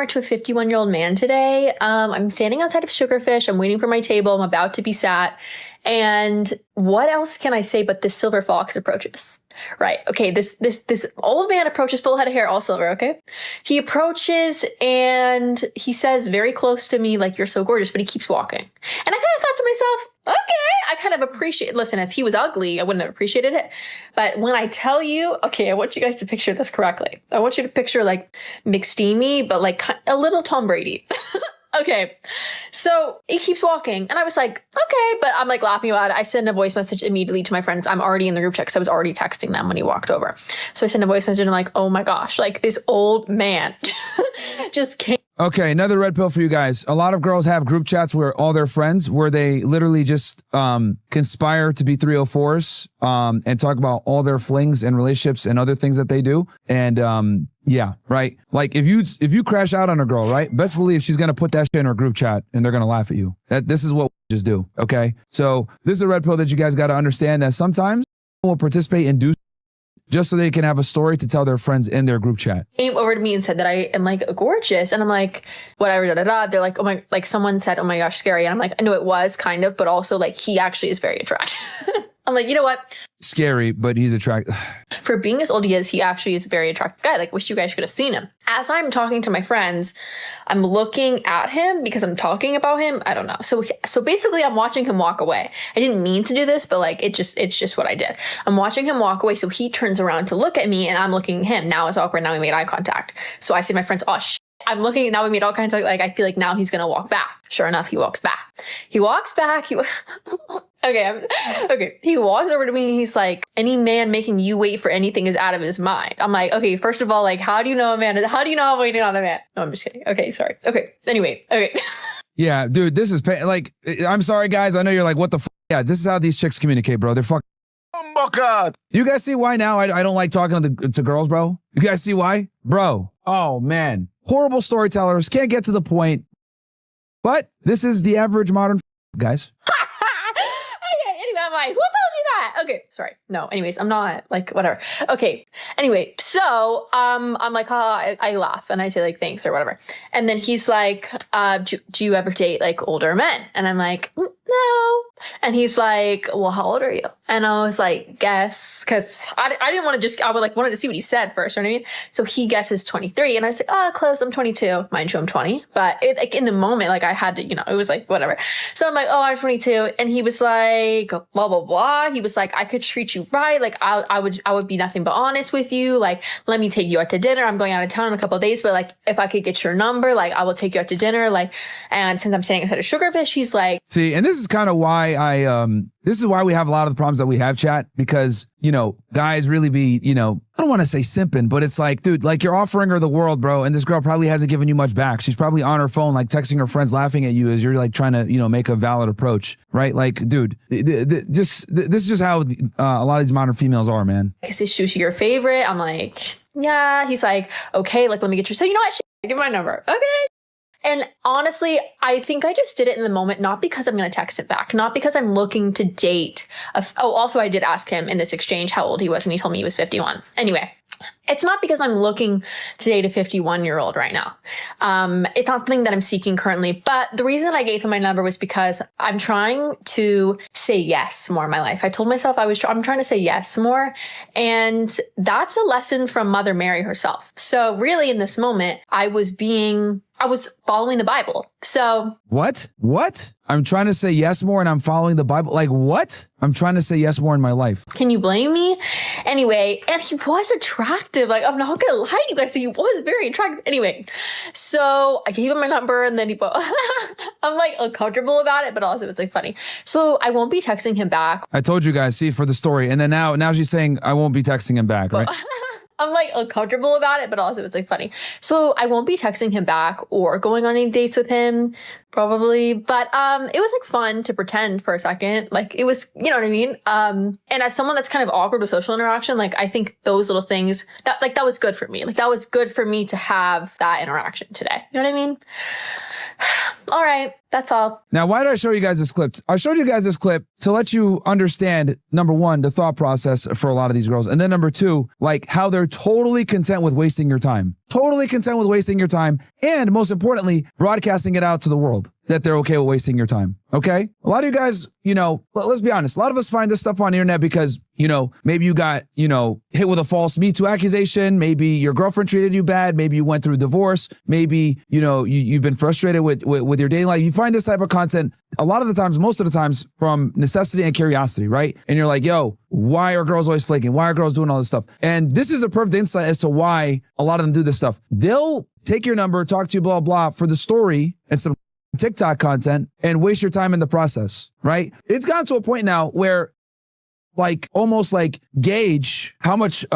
number to a 51-year-old man today. I'm standing outside of Sugarfish. I'm waiting for my table. I'm about to be sat. And what else can I say but this silver fox approaches? Right. Okay. This old man approaches, full head of hair, all silver. Okay. He approaches and he says very close to me, like, you're so gorgeous, but he keeps walking. And I kind of thought to myself, okay, I kind of appreciate, listen, if he was ugly, I wouldn't have appreciated it. But when I tell you, okay, I want you guys to picture this correctly. I want you to picture like McSteamy, but like a little Tom Brady. Okay, so he keeps walking, and I was like, okay, but I'm like laughing about it. I send a voice message immediately to my friends. I'm already in the group chat because I was already texting them when he walked over. So I send a voice message, and I'm like, oh my gosh, like this old man just came. Okay, another red pill for you guys. A lot of girls have group chats where all their friends, where they literally just conspire to be 304s and talk about all their flings and relationships and other things that they do. And yeah, right. Like if you crash out on a girl, right? Best believe she's gonna put that shit in her group chat and they're gonna laugh at you. This is what we just do. Okay, so this is a red pill that you guys got to understand that sometimes people will participate and do just so they can have a story to tell their friends in their group chat. Came over to me and said that I am like gorgeous. And I'm like, whatever, da da da. They're like, oh my, like someone said, oh my gosh, scary. And I'm like, I know it was kind of, but also like he actually is very attractive. I'm like, you know what? Scary, but he's attractive. For being as old as he is, he actually is a very attractive guy. Like, wish you guys could have seen him. As I'm talking to my friends, I'm looking at him because I'm talking about him. I don't know. So basically I'm watching him walk away. I didn't mean to do this, but like, it's just what I did. I'm watching him walk away. So he turns around to look at me and I'm looking at him. Now it's awkward. Now we made eye contact. So I see my friends, oh shit. I'm looking, now we made all kinds of, like, I feel like now he's going to walk back. Sure enough, he walks back. He walks back. Okay. He walks over to me and he's like, any man making you wait for anything is out of his mind. I'm like, okay, first of all, like, how do you know a man? How do you know I'm waiting on a man? No, I'm just kidding. Okay, sorry. Okay. Anyway, okay. Yeah, dude, this is like, I'm sorry, guys. I know you're like, what the f? Yeah, this is how these chicks communicate, bro. They're fucking. Oh, God. You guys see why now I don't like talking to girls, bro? You guys see why? Bro. Oh, man. Horrible storytellers, can't get to the point. But this is the average modern guys. Okay, anyway, I'm like, who told you that? Okay, sorry. No, anyways, I'm not, like, whatever. Okay, anyway, so I'm like, I laugh and I say like, thanks or whatever. And then he's like, do you ever date like older men? And I'm like, no. And he's like, well, how old are you? And I was like, guess, because I didn't want to just, I would like wanted to see what he said first, you know what I mean? So he guesses 23, and I said, oh, close, I'm 22. Mind you, I'm 20. But like in the moment, like I had to, you know, it was like, whatever. So I'm like, oh, I'm 22. And he was like, blah, blah, blah. He was like, I could treat you right. Like I would be nothing but honest with you. Like, let me take you out to dinner. I'm going out of town in a couple of days, but like, if I could get your number, like I will take you out to dinner. Like, and since I'm staying outside of Sugarfish, he's like, see, and this is kind of why this is why we have a lot of the problems that we have, chat, because, you know, guys really be, you know, I don't want to say simping, but it's like, dude, like you're offering her the world, bro. And this girl probably hasn't given you much back. She's probably on her phone, like texting her friends, laughing at you as you're like trying to, you know, make a valid approach, right? Like, dude, this is just how a lot of these modern females are, man. is sushi your favorite? I'm like, yeah. He's like, okay, like, let me get your, so you know what? Give me my number. Okay. And honestly, I think I just did it in the moment, not because I'm going to text it back, not because I'm looking to date. Also, I did ask him in this exchange how old he was, and he told me he was 51. Anyway, it's not because I'm looking to date a 51-year-old right now. It's not something that I'm seeking currently. But the reason I gave him my number was because I'm trying to say yes more in my life. I told myself I'm trying to say yes more. And that's a lesson from Mother Mary herself. So really in this moment, I was following the Bible. So what? I'm trying to say yes more and I'm following the Bible. Like what? I'm trying to say yes more in my life. Can you blame me? Anyway, and he was attractive. Like, I'm not gonna lie to you guys. He was very attractive. Anyway, so I gave him my number and then I'm like uncomfortable about it, but also it's like funny. So I won't be texting him back. I told you guys, see, for the story. And then now she's saying I won't be texting him back, right? I'm like uncomfortable about it, but also it's like funny. So I won't be texting him back or going on any dates with him, probably. But it was like fun to pretend for a second. Like it was, you know what I mean? And as someone that's kind of awkward with social interaction, like I think those little things that was good for me. Like that was good for me to have that interaction today. You know what I mean? All right, that's all. Now, why did I show you guys this clip? I showed you guys this clip to let you understand, number one, the thought process for a lot of these girls. And then number two, like how they're totally content with wasting your time. Totally content with wasting your time. And most importantly, broadcasting it out to the world that they're okay with wasting your time. Okay? A lot of you guys, you know, let's be honest. A lot of us find this stuff on the internet because, you know, maybe you got, you know, hit with a false Me Too accusation. Maybe your girlfriend treated you bad. Maybe you went through a divorce. Maybe, you know, you've been frustrated with your dating life. You find this type of content a lot of the times, most of the times from necessity and curiosity, right? And you're like, yo, why are girls always flaking? Why are girls doing all this stuff? And this is a perfect insight as to why a lot of them do this stuff. They'll take your number, talk to you, blah, blah, for the story and some TikTok content and waste your time in the process, right? It's gotten to a point now where like almost like gauge how much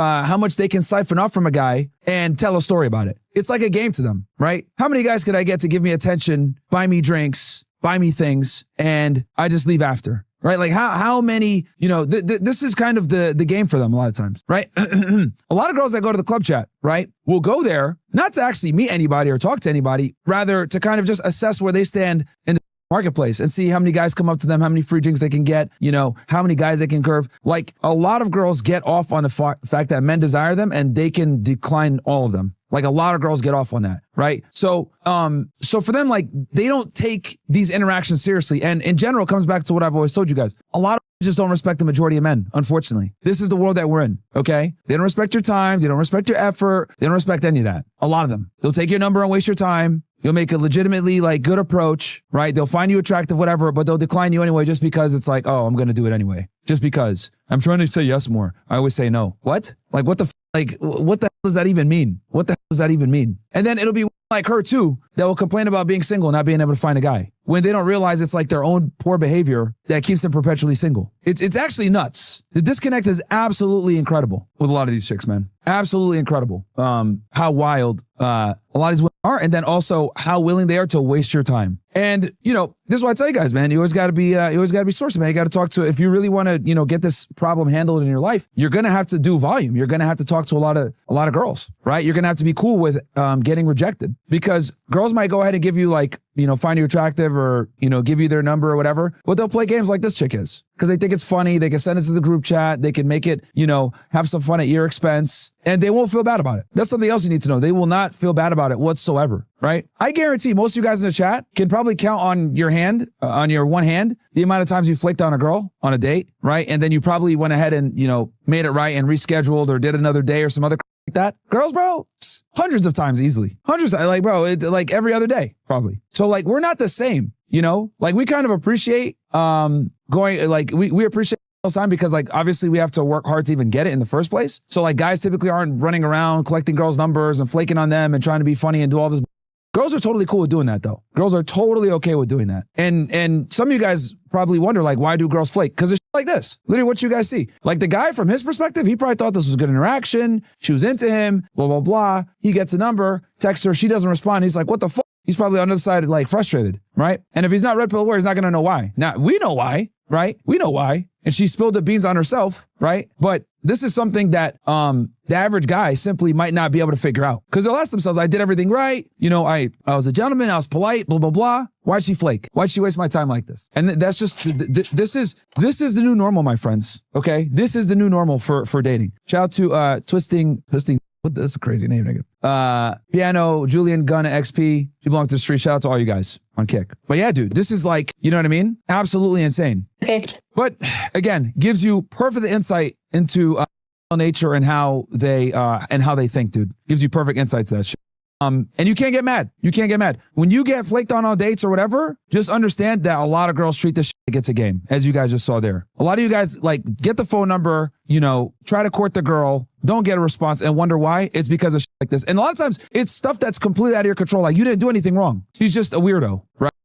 they can siphon off from a guy and tell a story about it. It's like a game to them, right? How many guys could I get to give me attention, buy me drinks, buy me things, and I just leave after, right? Like how many, you know, this is kind of the game for them a lot of times, right? A lot of girls that go to the club chat, right, will go there not to actually meet anybody or talk to anybody, rather to kind of just assess where they stand in the marketplace and see how many guys come up to them, how many free drinks they can get, you know, how many guys they can curve. Like a lot of girls get off on the fact that men desire them and they can decline all of them. Like a lot of girls get off on that, right? So for them, like they don't take these interactions seriously. And in general, it comes back to what I've always told you guys. A lot of just don't respect the majority of men, unfortunately. This is the world that we're in, okay? They don't respect your time. They don't respect your effort. They don't respect any of that. A lot of them. They'll take your number and waste your time. You'll make a legitimately like good approach, right? They'll find you attractive, whatever, but they'll decline you anyway just because it's like, oh, I'm going to do it anyway. Just because. I'm trying to say yes more. I always say no. What? Like what the what the hell does that even mean? What the hell does that even mean? And then it'll be like her too that will complain about being single, not being able to find a guy when they don't realize it's like their own poor behavior that keeps them perpetually single. It's actually nuts. The disconnect is absolutely incredible with a lot of these chicks, man. Absolutely incredible. How wild a lot of these women are, and then also how willing they are to waste your time. And you know, this is why I tell you guys, man, you always got to be sourcing, man. You got to talk to, if you really want to, you know, get this problem handled in your life, you're going to have to do volume. You're going to have to talk to a lot of girls, right? You're going to have to be cool with getting rejected, because girls might go ahead and give you like, you know, find you attractive or, you know, give you their number or whatever, but they'll play games like this chick is because they think it's funny. They can send it to the group chat. They can make it, you know, have some fun at your expense, and they won't feel bad about it. That's something else you need to know. They will not feel bad about it whatsoever, right? I guarantee most of you guys in the chat can probably count on your hand, on your one hand, the amount of times you flicked on a girl on a date, right? And then you probably went ahead and, you know, made it right and rescheduled or did another day or some other like that. Girls, bro, hundreds of times easily. Hundreds, like, bro, like every other day, probably. So like, we're not the same, you know? Like we kind of appreciate, going, like we appreciate all the time because like, obviously we have to work hard to even get it in the first place. So like guys typically aren't running around collecting girls' numbers and flaking on them and trying to be funny and do all this. Girls are totally cool with doing that though. Girls are totally okay with doing that. And some of you guys probably wonder like, why do girls flake? Because it's like this. Literally what you guys see. Like the guy from his perspective, he probably thought this was a good interaction. She was into him, blah, blah, blah. He gets a number, texts her, she doesn't respond. He's like, what the fuck? He's probably on the other side, like frustrated, right? And if he's not red pill aware, he's not going to know why. Now we know why, right? We know why. And she spilled the beans on herself, right? But this is something that the average guy simply might not be able to figure out. Because they'll ask themselves, I did everything right. You know, I was a gentleman. I was polite, blah, blah, blah. Why'd she flake? Why'd she waste my time like this? And that's just, this is the new normal, my friends. Okay? This is the new normal for dating. Shout out to Twisting. What? That's a crazy name, nigga. Piano, Julian Gunn, XP. She belongs to the street. Shout out to all you guys on Kick. But yeah, dude, this is like, you know what I mean? Absolutely insane. Okay. But again, gives you perfect insight into nature and how they think, dude. Gives you perfect insight to that shit. And you can't get mad. You can't get mad. When you get flaked on dates or whatever, just understand that a lot of girls treat this shit like it's a game, as you guys just saw there. A lot of you guys like get the phone number, you know, try to court the girl, don't get a response and wonder why. It's because of shit like this. And a lot of times it's stuff that's completely out of your control. Like you didn't do anything wrong. She's just a weirdo, right?